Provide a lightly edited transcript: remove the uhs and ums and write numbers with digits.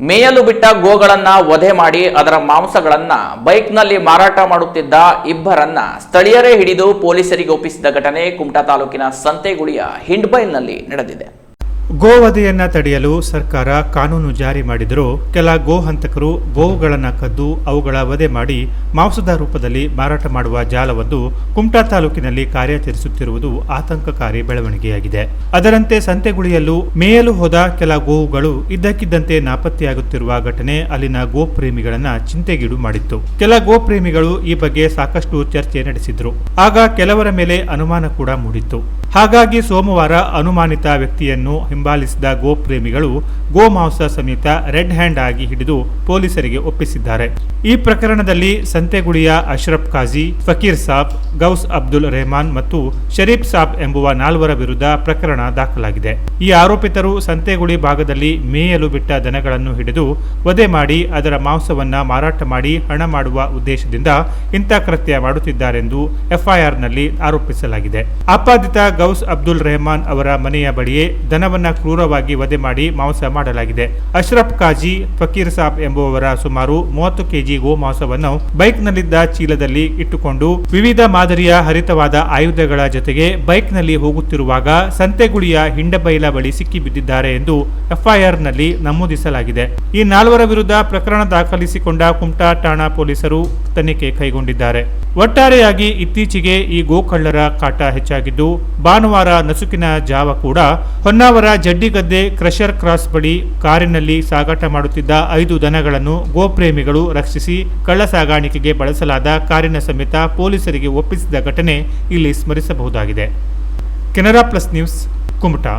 ಮೇಯಲು ಬಿಟ್ಟ ಗೋಗಳನ್ನ ವಧೆ ಮಾಡಿ ಅದರ ಮಾಂಸಗಳನ್ನ ಬೈಕ್ನಲ್ಲಿ ಮಾರಾಟ ಮಾಡುತ್ತಿದ್ದ ಇಬ್ಬರನ್ನ ಸ್ಥಳೀಯರೇ ಹಿಡಿದು ಪೊಲೀಸರಿಗೆ ಒಪ್ಪಿಸಿದ ಘಟನೆ ಕುಮಟಾ ತಾಲೂಕಿನ ಸಂತೆಗುಳಿಯ ಹಿಂಡ್ಬೈಲ್ನಲ್ಲಿ ನಡೆದಿದೆ. ಗೋವಧೆಯನ್ನ ತಡೆಯಲು ಸರ್ಕಾರ ಕಾನೂನು ಜಾರಿ ಮಾಡಿದರೂ ಕೆಲ ಗೋಹಂತಕರು ಗೋವುಗಳನ್ನು ಕದ್ದು ಅವುಗಳ ವಧೆ ಮಾಡಿ ಮಾಂಸದ ರೂಪದಲ್ಲಿ ಮಾರಾಟ ಮಾಡುವ ಜಾಲವೊಂದು ಕುಮಟಾ ತಾಲೂಕಿನಲ್ಲಿ ಕಾರ್ಯಾಚರಿಸುತ್ತಿರುವುದು ಆತಂಕಕಾರಿ ಬೆಳವಣಿಗೆಯಾಗಿದೆ. ಅದರಂತೆ ಸಂತೆಗುಳಿಯಲ್ಲೂ ಮೇಯಲು ಹೋದ ಕೆಲ ಗೋವುಗಳು ಇದ್ದಕ್ಕಿದ್ದಂತೆ ನಾಪತ್ತೆಯಾಗುತ್ತಿರುವ ಘಟನೆ ಅಲ್ಲಿನ ಗೋಪ್ರೇಮಿಗಳನ್ನ ಚಿಂತೆಗೀಡು ಮಾಡಿತ್ತು. ಕೆಲ ಗೋಪ್ರೇಮಿಗಳು ಈ ಬಗ್ಗೆ ಸಾಕಷ್ಟು ಚರ್ಚೆ ನಡೆಸಿದ್ರು. ಆಗ ಕೆಲವರ ಮೇಲೆ ಅನುಮಾನ ಕೂಡ ಮೂಡಿತ್ತು. ಹಾಗಾಗಿ ಸೋಮವಾರ ಅನುಮಾನಿತ ವ್ಯಕ್ತಿಯನ್ನು ಹಿಂಬಾಲಿಸಿದ ಗೋಪ್ರೇಮಿಗಳು ಗೋಮಾಂಸ ಸಮೇತ ರೆಡ್ ಹ್ಯಾಂಡ್ ಆಗಿ ಹಿಡಿದು ಪೊಲೀಸರಿಗೆ ಒಪ್ಪಿಸಿದ್ದಾರೆ. ಈ ಪ್ರಕರಣದಲ್ಲಿ ಸಂತೆಗುಳಿಯ ಅಶ್ರಫ್ ಖಾಜಿ, ಫಕೀರ್ ಸಾಬ್, ಗೌಸ್ ಅಬ್ದುಲ್ ರೆಹಮಾನ್ ಮತ್ತು ಶರೀಫ್ ಸಾಬ್ ಎಂಬುವ 4 ವಿರುದ್ಧ ಪ್ರಕರಣ ದಾಖಲಾಗಿದೆ. ಈ ಆರೋಪಿತರು ಸಂತೆಗುಳಿ ಭಾಗದಲ್ಲಿ ಮೇಯಲು ಬಿಟ್ಟ ದನಗಳನ್ನು ಹಿಡಿದು ವಧೆ ಮಾಡಿ ಅದರ ಮಾಂಸವನ್ನ ಮಾರಾಟ ಮಾಡಿ ಹಣ ಮಾಡುವ ಉದ್ದೇಶದಿಂದ ಇಂಥ ಕೃತ್ಯ ಮಾಡುತ್ತಿದ್ದಾರೆಂದು ಎಫ್ಐಆರ್ನಲ್ಲಿ ಆರೋಪಿಸಲಾಗಿದೆ. ಆಪಾದಿತ ಗೌಸ್ ಅಬ್ದುಲ್ ರೆಹಮಾನ್ ಅವರ ಮನೆಯ ಬಳಿಯೇ ದನವನ್ನ ಕ್ರೂರವಾಗಿ ವಧೆ ಮಾಡಿ ಮಾಂಸ ಮಾಡಲಾಗಿದೆ. ಅಶ್ರಫ್ ಖಾಜಿ, ಫಕೀರ್ ಸಾಬ್ ಎಂಬುವವರ ಸುಮಾರು 30 ಕೆಜಿ ಗೋಮಾಂಸವನ್ನು ಬೈಕ್ನಲ್ಲಿದ್ದ ಚೀಲದಲ್ಲಿ ಇಟ್ಟುಕೊಂಡು ವಿವಿಧ ಮಾದರಿಯ ಹರಿತವಾದ ಆಯುಧಗಳ ಜೊತೆಗೆ ಬೈಕ್ನಲ್ಲಿ ಹೋಗುತ್ತಿರುವಾಗ ಸಂತೆಗುಳಿಯ ಹಿಂಡಬೈಲ ಬಳಿ ಸಿಕ್ಕಿಬಿದ್ದಿದ್ದಾರೆ ಎಂದು ಎಫ್ಐಆರ್ನಲ್ಲಿ ನಮೂದಿಸಲಾಗಿದೆ. ಈ 4 ವಿರುದ್ಧ ಪ್ರಕರಣ ದಾಖಲಿಸಿಕೊಂಡ ಕುಮಟಾ ಠಾಣಾ ಪೊಲೀಸರು ತನಿಖೆ ಕೈಗೊಂಡಿದ್ದಾರೆ. ಒಟ್ಟಾರೆಯಾಗಿ ಇತ್ತೀಚೆಗೆ ಈ ಗೋಕಳ್ಳರ ಕಾಟ ಹೆಚ್ಚಾಗಿದ್ದು, ಭಾನುವಾರ ನಸುಕಿನ ಜಾವ ಕೂಡ ಹೊನ್ನಾವರ ಜಡ್ಡಿಗದ್ದೆ ಕ್ರಷರ್ ಕ್ರಾಸ್ ಬಳಿ ಕಾರಿನಲ್ಲಿ ಸಾಗಾಟ ಮಾಡುತ್ತಿದ್ದ 5 ದನಗಳನ್ನು ಗೋಪ್ರೇಮಿಗಳು ರಕ್ಷಿಸಿ ಕಳ್ಳ ಸಾಗಾಣಿಕೆಗೆ ಬಳಸಲಾದ ಕಾರಿನ ಸಮೇತ ಪೊಲೀಸರಿಗೆ ಒಪ್ಪಿಸಿದ ಘಟನೆ ಇಲ್ಲಿ ಸ್ಮರಿಸಬಹುದಾಗಿದೆ. Canara plus news, Kumta.